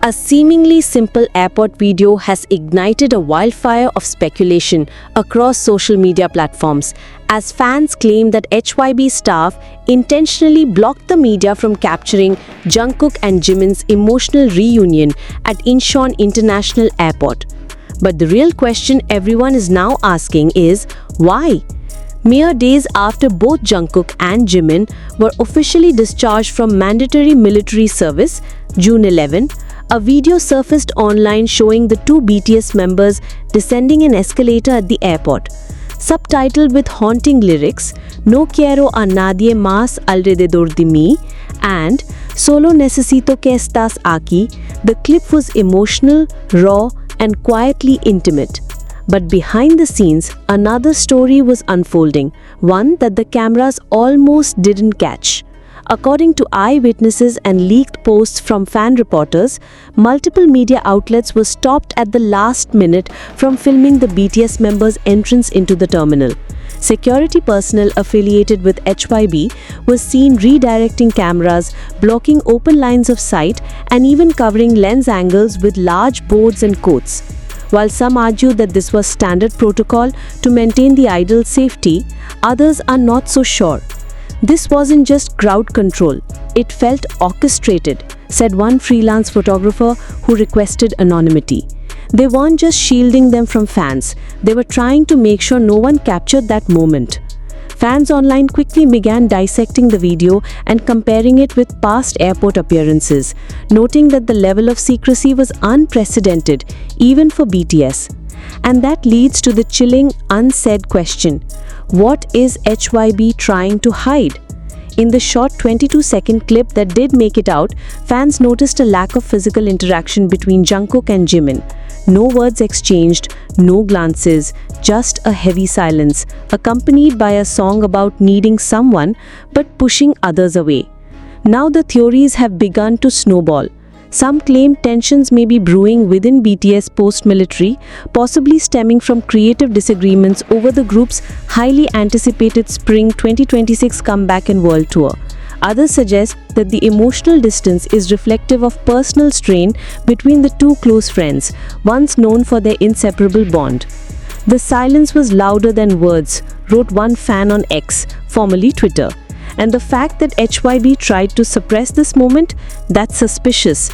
A seemingly simple airport video has ignited a wildfire of speculation across social media platforms as fans claim that HYBE staff intentionally blocked the media from capturing Jungkook and Jimin's emotional reunion at Incheon International Airport. But the real question everyone is now asking is, why? Mere days after both Jungkook and Jimin were officially discharged from mandatory military service, June 11, a video surfaced online showing the two BTS members descending an escalator at the airport. Subtitled with haunting lyrics, No quiero a nadie más alrededor de mí and Solo necesito que estás aquí, the clip was emotional, raw, and quietly intimate. But behind the scenes, another story was unfolding, one that the cameras almost didn't catch. According to eyewitnesses and leaked posts from fan reporters, multiple media outlets were stopped at the last minute from filming the BTS members' entrance into the terminal. Security personnel affiliated with HYBE was seen redirecting cameras, blocking open lines of sight, and even covering lens angles with large boards and coats. While some argue that this was standard protocol to maintain the idol's safety, others are not so sure. This wasn't just crowd control, it felt orchestrated, said one freelance photographer who requested anonymity. They weren't just shielding them from fans, they were trying to make sure no one captured that moment. Fans online quickly began dissecting the video and comparing it with past airport appearances, noting that the level of secrecy was unprecedented, even for BTS. And that leads to the chilling, unsaid question. What is HYBE trying to hide? In the short 22-second clip that did make it out, fans noticed a lack of physical interaction between Jungkook and Jimin. No words exchanged, no glances, just a heavy silence, accompanied by a song about needing someone but pushing others away. Now the theories have begun to snowball. Some claim tensions may be brewing within BTS post-military, possibly stemming from creative disagreements over the group's highly anticipated spring 2026 comeback and world tour. Others suggest that the emotional distance is reflective of personal strain between the two close friends, once known for their inseparable bond. The silence was louder than words, wrote one fan on X, formerly Twitter. And the fact that HYBE tried to suppress this moment, that's suspicious.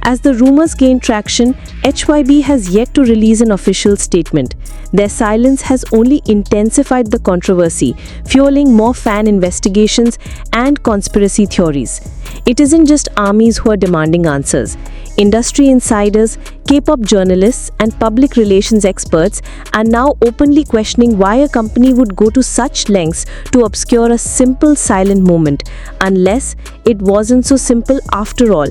As the rumors gain traction, HYBE has yet to release an official statement. Their silence has only intensified the controversy, fueling more fan investigations and conspiracy theories. It isn't just armies who are demanding answers. Industry insiders, K-pop journalists, and public relations experts are now openly questioning why a company would go to such lengths to obscure a simple silent moment, unless it wasn't so simple after all.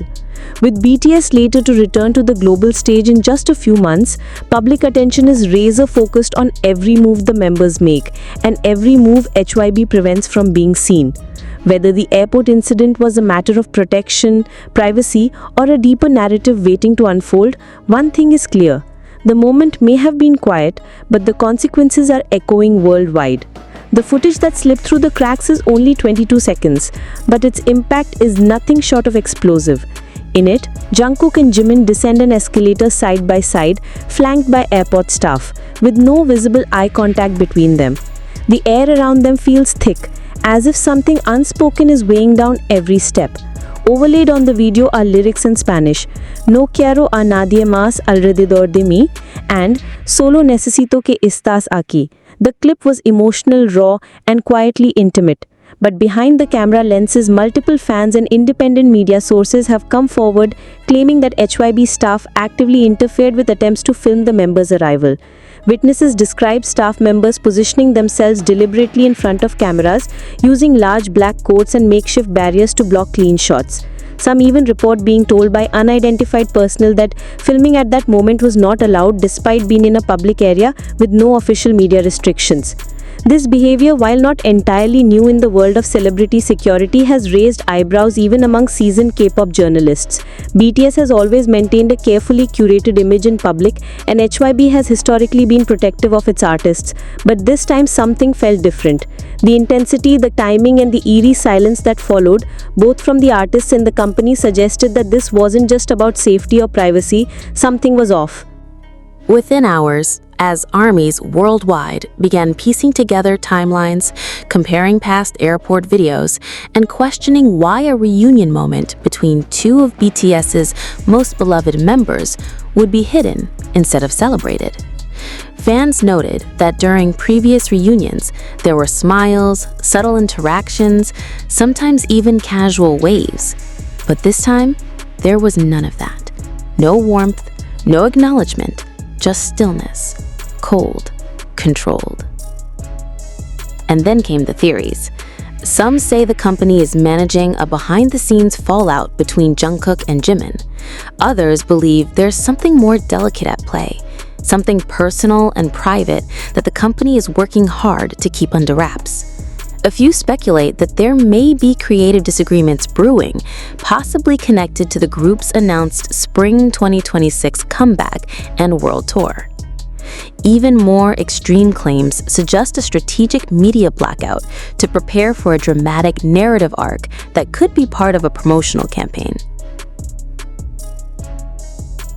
With BTS later to return to the global stage in just a few months, public attention is razor-focused on every move the members make and every move HYBE prevents from being seen. Whether the airport incident was a matter of protection, privacy, or a deeper narrative waiting to unfold, one thing is clear. The moment may have been quiet, but the consequences are echoing worldwide. The footage that slipped through the cracks is only 22 seconds, but its impact is nothing short of explosive. In it, Jungkook and Jimin descend an escalator side by side, flanked by airport staff, with no visible eye contact between them. The air around them feels thick, as if something unspoken is weighing down every step. Overlaid on the video are lyrics in Spanish, No quiero a nadie más alrededor de mí and Solo necesito que estás aquí. The clip was emotional, raw, and quietly intimate. But behind the camera lenses, multiple fans and independent media sources have come forward claiming that HYBE staff actively interfered with attempts to film the members' arrival. Witnesses describe staff members positioning themselves deliberately in front of cameras, using large black coats and makeshift barriers to block clean shots. Some even report being told by unidentified personnel that filming at that moment was not allowed despite being in a public area with no official media restrictions. This behavior, while not entirely new in the world of celebrity security, has raised eyebrows even among seasoned K-pop journalists. BTS has always maintained a carefully curated image in public, and HYBE has historically been protective of its artists. But this time something felt different. The intensity, the timing, and the eerie silence that followed, both from the artists and the company, suggested that this wasn't just about safety or privacy. Something was off. Within hours, as armies worldwide began piecing together timelines, comparing past airport videos, and questioning why a reunion moment between two of BTS's most beloved members would be hidden instead of celebrated. Fans noted that during previous reunions, there were smiles, subtle interactions, sometimes even casual waves. But this time, there was none of that. No warmth, no acknowledgement, just stillness, cold, controlled. And then came the theories. Some say the company is managing a behind-the-scenes fallout between Jungkook and Jimin. Others believe there's something more delicate at play, something personal and private that the company is working hard to keep under wraps. A few speculate that there may be creative disagreements brewing, possibly connected to the group's announced Spring 2026 comeback and world tour. Even more extreme claims suggest a strategic media blackout to prepare for a dramatic narrative arc that could be part of a promotional campaign.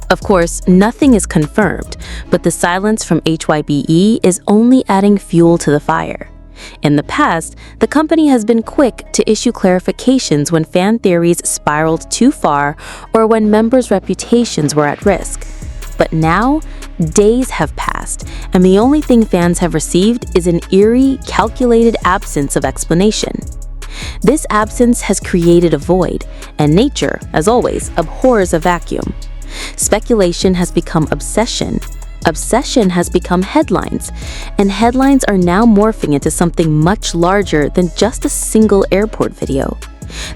Of course, nothing is confirmed, but the silence from HYBE is only adding fuel to the fire. In the past, the company has been quick to issue clarifications when fan theories spiraled too far or when members' reputations were at risk. But now, days have passed, and the only thing fans have received is an eerie, calculated absence of explanation. This absence has created a void, and nature, as always, abhors a vacuum. Speculation has become obsession. Obsession has become headlines, and headlines are now morphing into something much larger than just a single airport video.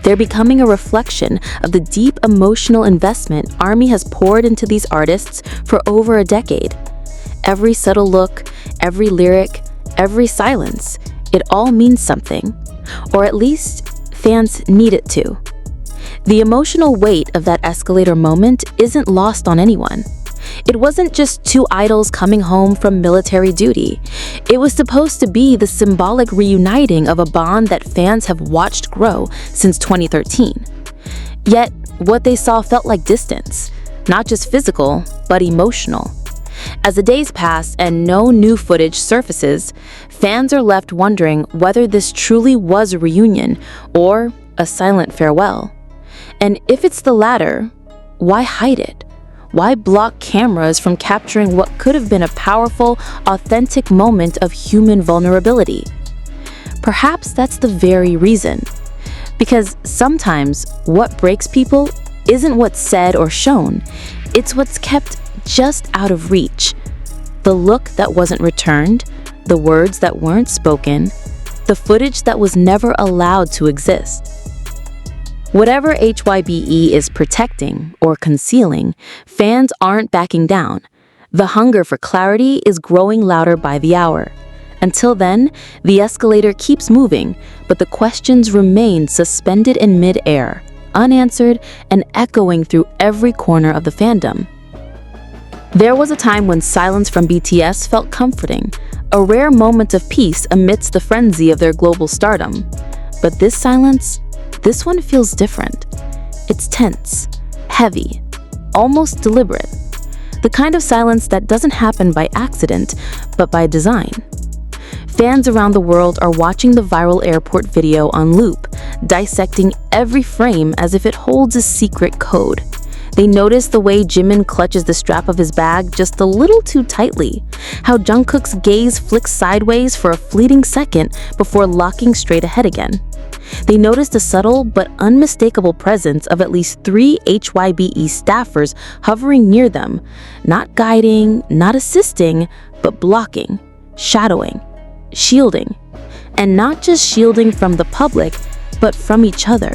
They're becoming a reflection of the deep emotional investment ARMY has poured into these artists for over a decade. Every subtle look, every lyric, every silence, it all means something, or at least fans need it to. The emotional weight of that escalator moment isn't lost on anyone. It wasn't just two idols coming home from military duty. It was supposed to be the symbolic reuniting of a bond that fans have watched grow since 2013. Yet, what they saw felt like distance, not just physical, but emotional. As the days pass and no new footage surfaces, fans are left wondering whether this truly was a reunion or a silent farewell. And if it's the latter, why hide it? Why block cameras from capturing what could have been a powerful, authentic moment of human vulnerability? Perhaps that's the very reason. Because sometimes what breaks people isn't what's said or shown, it's what's kept just out of reach. The look that wasn't returned, the words that weren't spoken, the footage that was never allowed to exist. Whatever HYBE is protecting or concealing, fans aren't backing down. The hunger for clarity is growing louder by the hour. Until then, the escalator keeps moving, but the questions remain suspended in mid-air, unanswered and echoing through every corner of the fandom. There was a time when silence from BTS felt comforting, a rare moment of peace amidst the frenzy of their global stardom. But this silence, this one feels different. It's tense, heavy, almost deliberate. The kind of silence that doesn't happen by accident, but by design. Fans around the world are watching the viral airport video on loop, dissecting every frame as if it holds a secret code. They notice the way Jimin clutches the strap of his bag just a little too tightly, how Jungkook's gaze flicks sideways for a fleeting second before locking straight ahead again. They notice the subtle but unmistakable presence of at least 3 HYBE staffers hovering near them, not guiding, not assisting, but blocking, shadowing, shielding. And not just shielding from the public, but from each other.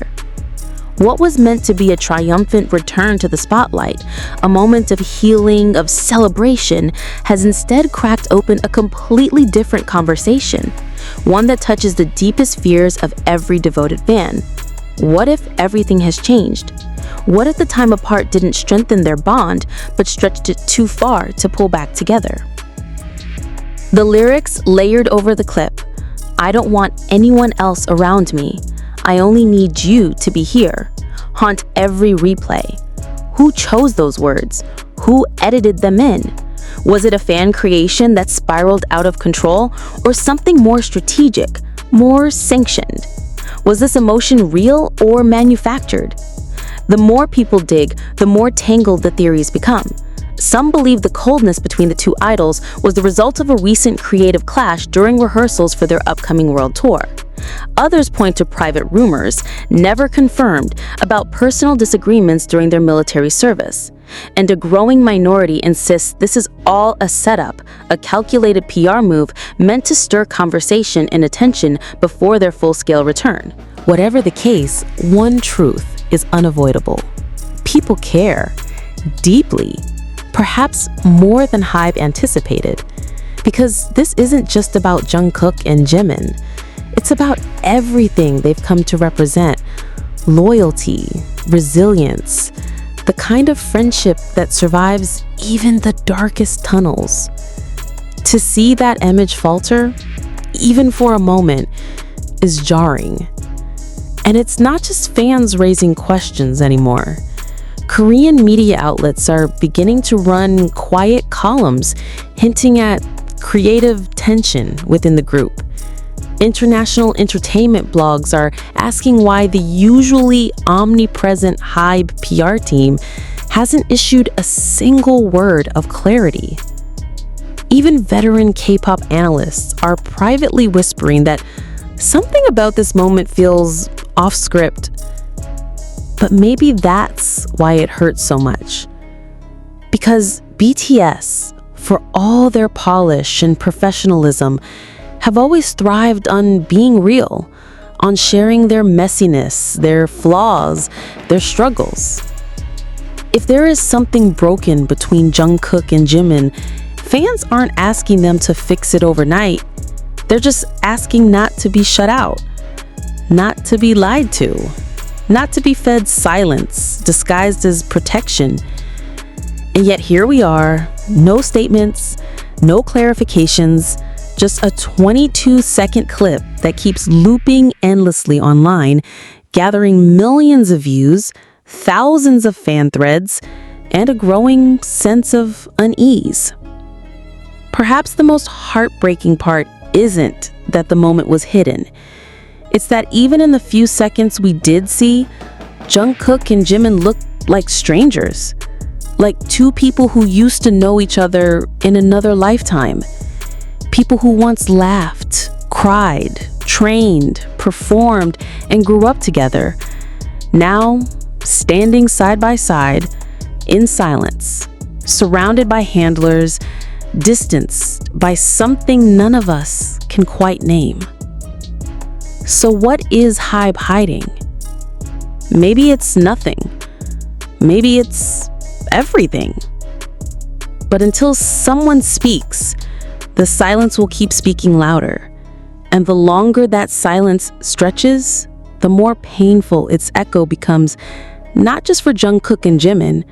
What was meant to be a triumphant return to the spotlight, a moment of healing, of celebration, has instead cracked open a completely different conversation, one that touches the deepest fears of every devoted fan. What if everything has changed? What if the time apart didn't strengthen their bond, but stretched it too far to pull back together? The lyrics layered over the clip, "I don't want anyone else around me. I only need you to be here," haunt every replay. Who chose those words? Who edited them in? Was it a fan creation that spiraled out of control, or something more strategic, more sanctioned? Was this emotion real or manufactured? The more people dig, the more tangled the theories become. Some believe the coldness between the two idols was the result of a recent creative clash during rehearsals for their upcoming world tour. Others point to private rumors, never confirmed, about personal disagreements during their military service. And a growing minority insists this is all a setup, a calculated PR move meant to stir conversation and attention before their full-scale return. Whatever the case, one truth is unavoidable. People care, deeply, perhaps more than HYBE anticipated. Because this isn't just about Jungkook and Jimin. It's about everything they've come to represent. Loyalty, resilience, the kind of friendship that survives even the darkest tunnels. To see that image falter, even for a moment, is jarring. And it's not just fans raising questions anymore. Korean media outlets are beginning to run quiet columns hinting at creative tension within the group. International entertainment blogs are asking why the usually omnipresent HYBE PR team hasn't issued a single word of clarity. Even veteran K-pop analysts are privately whispering that something about this moment feels off script. But maybe that's why it hurts so much. Because BTS, for all their polish and professionalism, have always thrived on being real, on sharing their messiness, their flaws, their struggles. If there is something broken between Jungkook and Jimin, fans aren't asking them to fix it overnight. They're just asking not to be shut out, not to be lied to, not to be fed silence disguised as protection. And yet here we are, no statements, no clarifications, just a 22-second clip that keeps looping endlessly online, gathering millions of views, thousands of fan threads, and a growing sense of unease. Perhaps the most heartbreaking part isn't that the moment was hidden. It's that even in the few seconds we did see, Jungkook and Jimin looked like strangers, like two people who used to know each other in another lifetime. People who once laughed, cried, trained, performed, and grew up together. Now, standing side by side, in silence, surrounded by handlers, distanced by something none of us can quite name. So what is HYBE hiding? Maybe it's nothing. Maybe it's everything. But until someone speaks, the silence will keep speaking louder. And the longer that silence stretches, the more painful its echo becomes, not just for Jungkook and Jimin,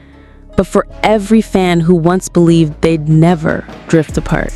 but for every fan who once believed they'd never drift apart.